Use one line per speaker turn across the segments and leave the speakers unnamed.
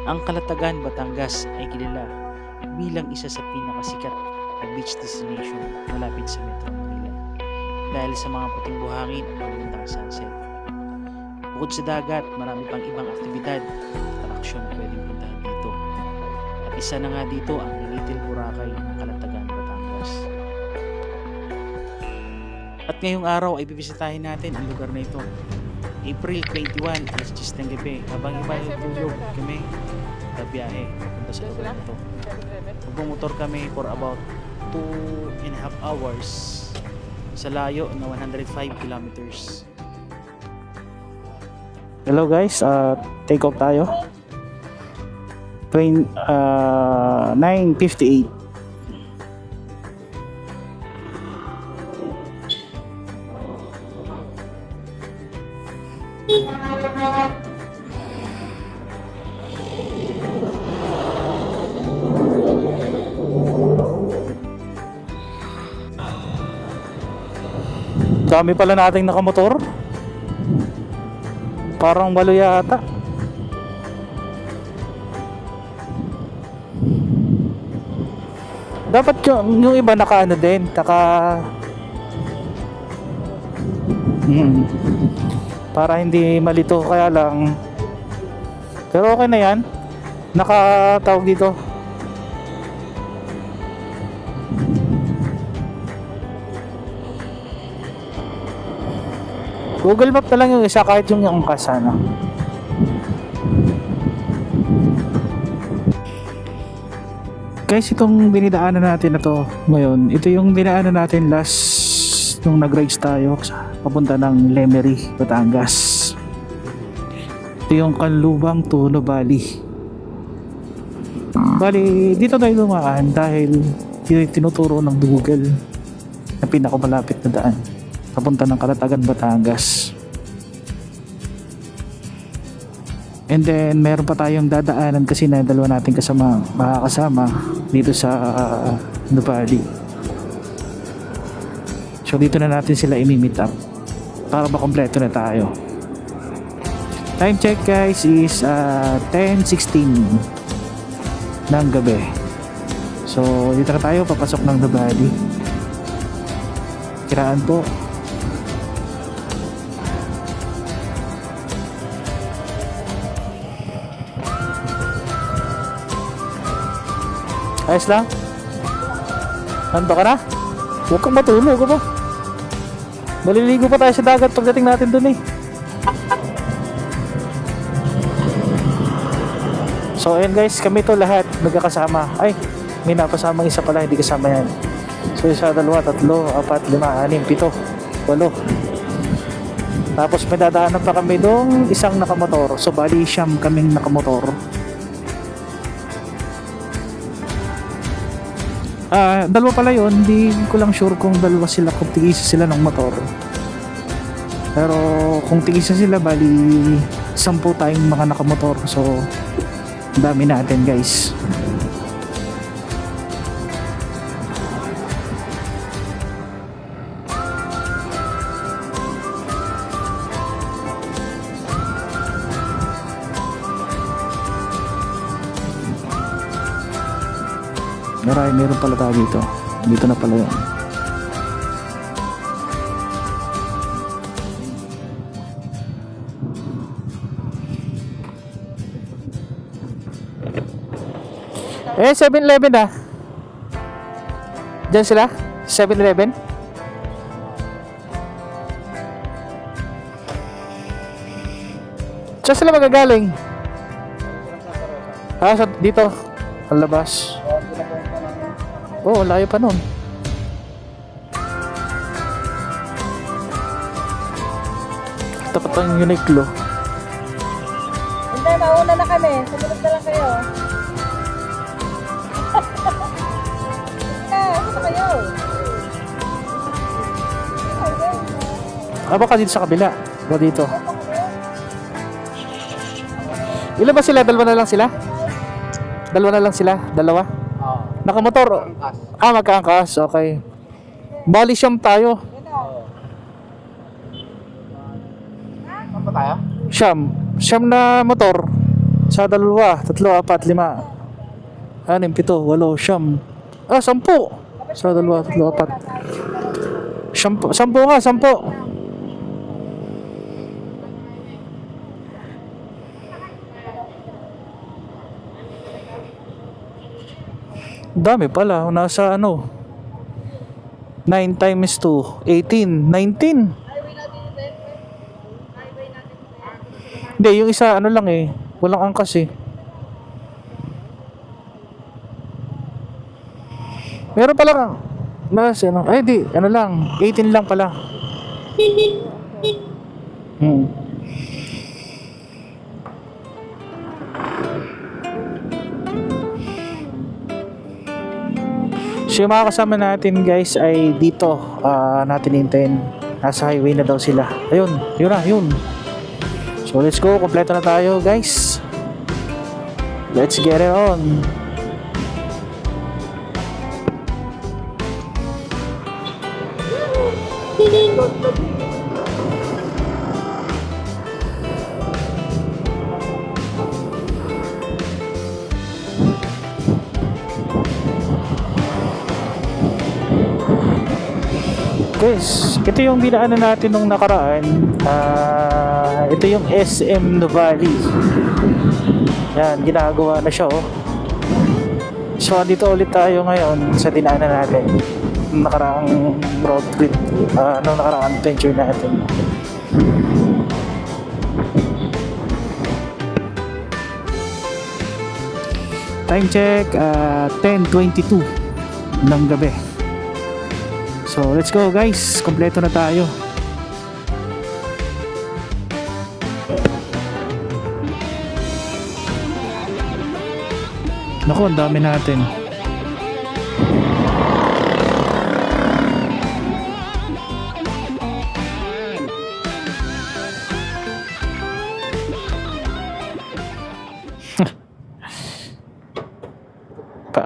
Ang Calatagan, Batangas ay kilala bilang isa sa pinakasikat na beach destination malapit sa Metro Manila dahil sa mga puting buhangin at magandang sunset. Bukod sa dagat, marami pang ibang aktibidad at atraksyon na pwedeng puntahan dito. At isa na nga dito ang Little Boracay ng Calatagan, Batangas. At ngayong araw ay bibisitahin natin ang lugar na ito. April 21, alas 10 ng gabi, habang iba tulog kami biyahe punta sa lugar na ito. Magmumotor kami for about 2.5 hours sa layo na 105 kilometers. Hello guys, take off tayo. 9:58. Dami pala nating nakamotor. Parang walo yata. Dapat yung iba naka ano din, para hindi malito, kaya lang. Pero okay na yan. Nakatawag dito. Google Map na lang yung isa, kahit yung angkas sana. Guys, itong dinidaanan natin na to ngayon, ito yung dinaanan natin last nung nag-rides tayo papunta ng Lemery, Batangas. Ito yung Canlubang to Nuvali. Bali, dito tayo dumaan dahil tinuturo ng Google na pinakamalapit na daan papunta ng Calatagan, Batangas. And then meron pa tayong dadaanan kasi na dalawa nating makakasama dito sa Nuvali. So dito na natin sila i-meet up para makompleto na tayo. Time check guys is 10:16 ng gabi. So dito na tayo, papasok ng Nuvali. Kiraan po. Ayos lang? Handa ka na? Huwag kang matulog ka ba? Maliligo pa tayo sa dagat pagdating natin dun eh. So ayan guys, kami to lahat nagkakasama. Ay, may napasamang isa pala, hindi kasama yan. So isa, dalawa, tatlo, apat, lima, anim, pito, 8. Tapos may dadaanan pa kami dong isang nakamotor. So bali siyam kaming nakamotor. Dalawa pala yun, hindi ko lang sure kung dalawa sila, kung tigisa sila ng motor. Pero kung tigisa sila, bali 10 tayong mga nakamotor. So dami natin guys. Meron pala tayo dito. Dito na pala yun. Eh, 7-Eleven ah. Diyan sila? 7-Eleven? Saan sila magagaling? Dito. Ang labas. Oh, layo pa nun. Tapat ang Uniqlo.
Hindi, mauna na kami. Sumunod na lang kayo. Ano kayo?
Baka dito sa kabila. O dito. Ilan ba sila? Dalawa na lang sila? Dalawa? Nakamotor? Magkaangkas. Okay. Bali siyam tayo.
Saan ba tayo?
Siyam na motor.
Sa dalawa, 3, 4, 5, 6, 7, 8, 9. 10. Sa dalawa, 3, 4. 10 nga, 10. Dami pala. Nasa 9 times 2, 18, 19. Hindi, yung isa lang walang angkas Meron pala ay di, lang, 18 lang pala. So yung mga kasama natin guys ay dito natin hintayin. Nasa highway na daw sila. Ayun, yun. So let's go, kompleto na tayo guys. Let's get it on. Guys, ito yung dinaanan natin nung nakaraan. Ito yung SM Nuvali. Yan, ginagawa na siya So, dito ulit tayo ngayon sa dinaanan natin nung nakaraang road trip, nung nakaraang adventure natin. Time check, 10:22 ng gabi. So, let's go guys. Kompleto na tayo. Naku, ang dami natin. Pa.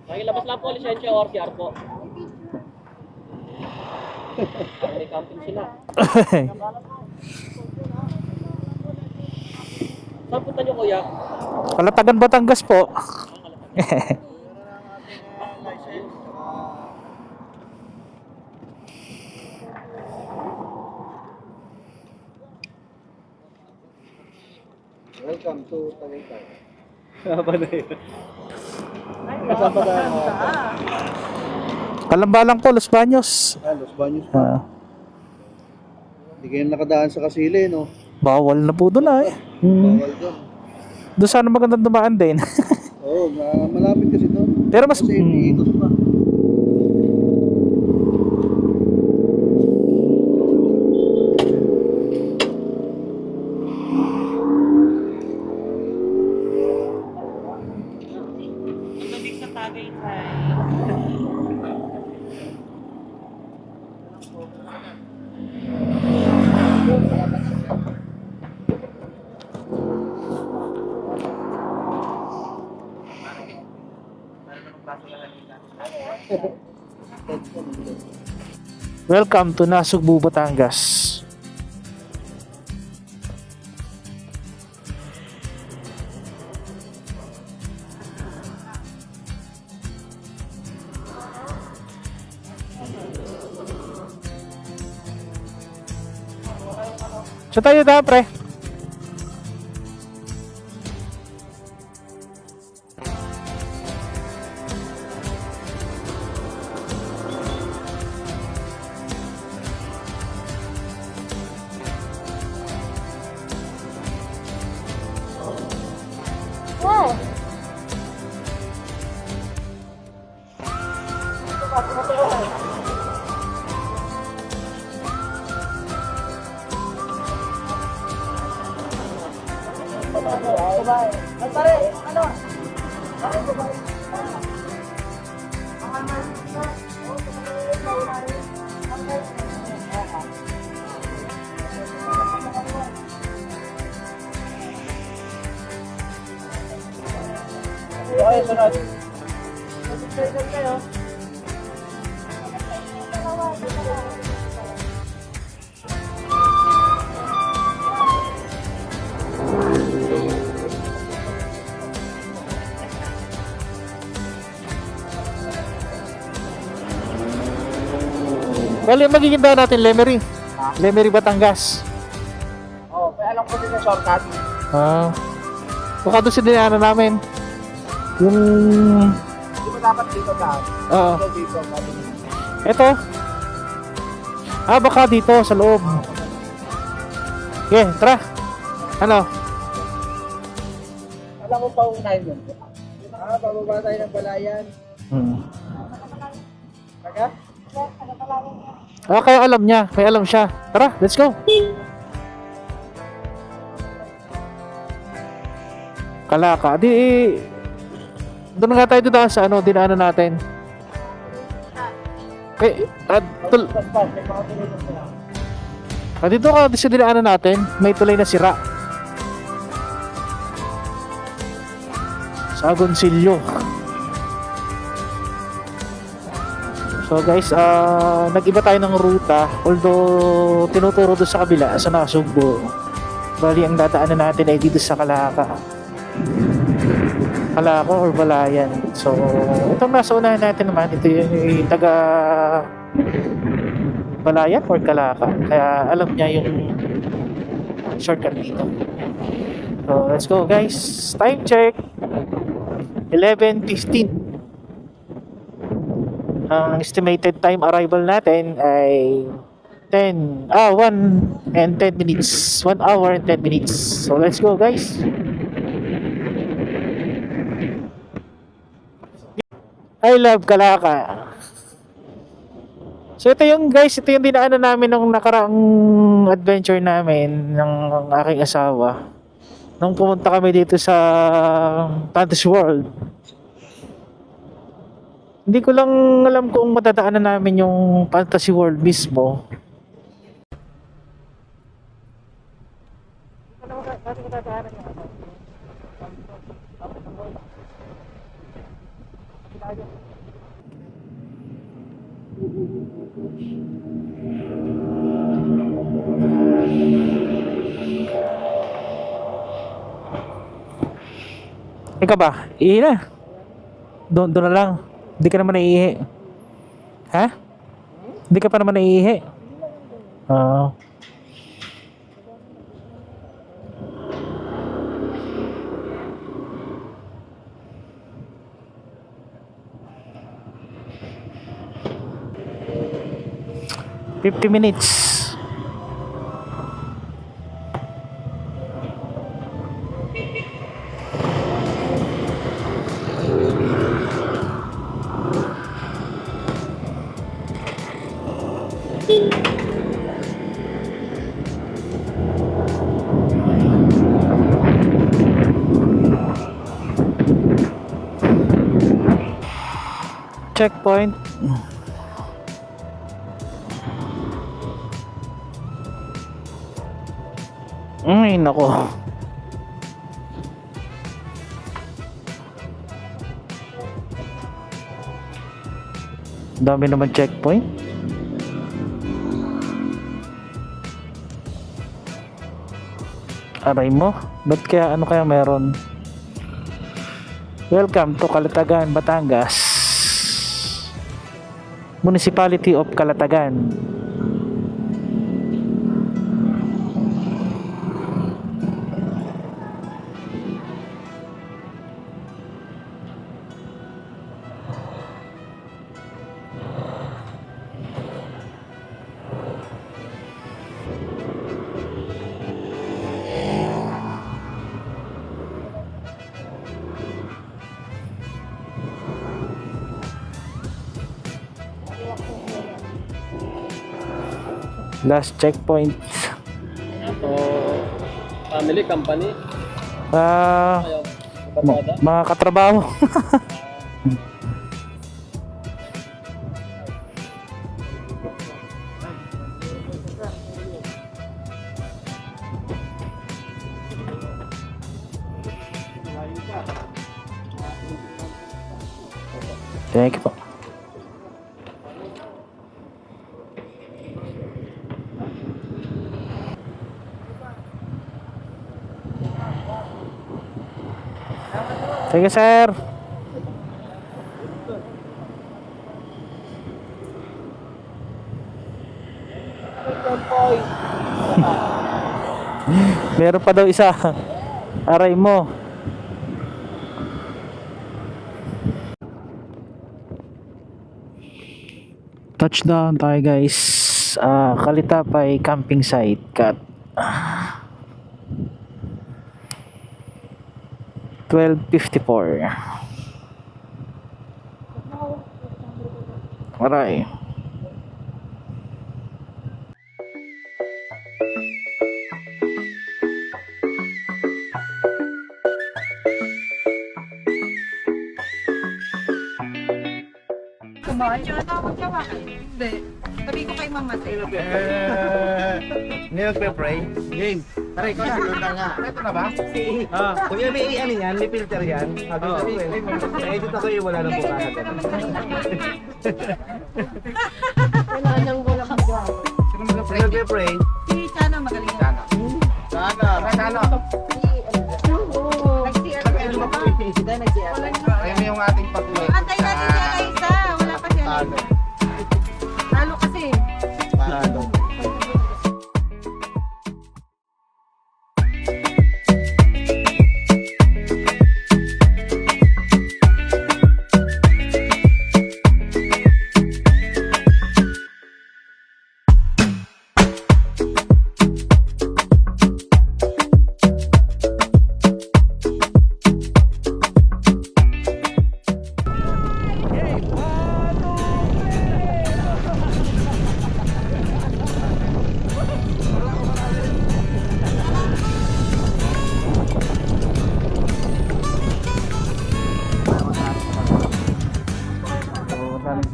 Nakilabas lang po, lisensya o RTR po. May camping sila. Saan punta nyo kuya?
Kalatagan Batangas po.
Welcome to Tagaytay.
Kalambalang po, Los Baños.
Los Baños pa. Hindi kayo nakadaan sa Kasili, no?
Bawal na po doon
Bawal doon.
Doon sana magandang dumaan din.
Oo, malapit kasi doon.
Pero mas...
Kasi iniikot pa.
Welcome to Nasugbu, Batangas. So tayo da, pre.
Okay, sunod.
Well, yung magiging daan natin, Lemery. Lemery, Batangas.
Oo, kaya alam ko din na shortcut.
Ah. Baka doon sa dinaanan namin. Yung...
Di ba dapat dito daan?
Oo.
Dito.
Ito. Ah, baka dito sa loob. Okay, tara. Ano?
Alam mo pa unahin yun? Pababa tayo ng balayan. Taga?
Ah, kaya alam niya. Kaya alam siya. Tara, let's go. Kalaka. Di... Doon nga tayo doon sa ano, dinaanan natin. Dito ka sa dinaanan natin, may tulay na sira. Sa Agoncillo. So guys, nag-iba tayo ng ruta. Although tinuturo doon sa kabila, sa Nasugbo. Bali ang dadaanan natin ay dito sa Kalaka. Kalaka or Balayan. So itong nasa unahan natin naman, ito yung taga Balayan or Kalaka. Kaya alam niya yung shortcut dito. So let's go guys. Time check. 11:15. Ang estimated time arrival natin ay 1 and 10 minutes. 1 hour and 10 minutes. So let's go guys. I love Kalaka. So ito yung guys, ito yung dinaanan namin nung nakaraang adventure namin ng aking asawa. Nung pumunta kami dito sa Fantasy World. Hindi ko lang alam kung matadaanan namin yung Fantasy World mismo. Ikaw ba? Ihi na. Doon na lang. Hindi ka naman naiihi. Ha? Hindi ka pa naman naiihi. Oo. $50 minutes. Checkpoint. Ay, nako. Dami naman checkpoint. Aray mo, ba't kaya ano kaya meron? Welcome to Calatagan, Batangas. Municipality of Calatagan. Last checkpoint.
So, family, company, kayo, kapatid.
Mga katrabaho. Thank you po. Thank you, sir. Meron pa daw isa. Aray mo. Touchdown tayo guys. Kalitapay camping site. Cut. 12:54. Aray.
Kumain yun ako ka Hindi. Sabi ko kay Mama Tay.
Hindi magpe-pray? Game. Tara, ikaw na. Ito nga. Ito na ba? Kuya, may ano yan? May filter yan? Sabi ko eh. Edit ako yung wala nang bukahan.
Wala nang wala kang buwan.
Sino magpe-pray?
Si Chana magaling yan.
Sana.
Nag-CR ka na ba? Hindi, nag-CR.
Ayun yung ating pag-uwi.
Antay natin siya na isa. Wala pa siya. Talo kasi.
Talo.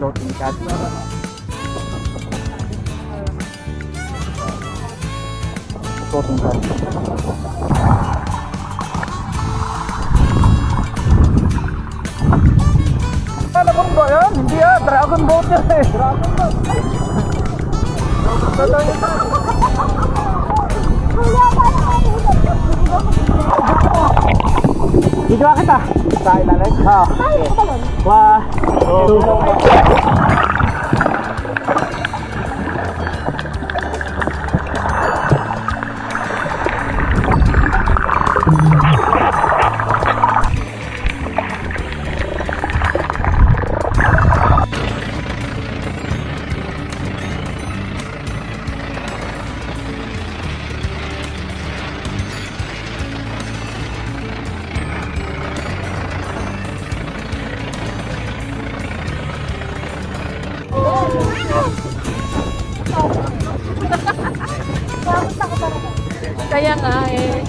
Floating cat. Floating cat. Dragon ba yan? Hindi Dragon Boat yan eh. Dragon Boat. Video kita. Sa ilalim? Oo. Wah.
Kaya nga eh.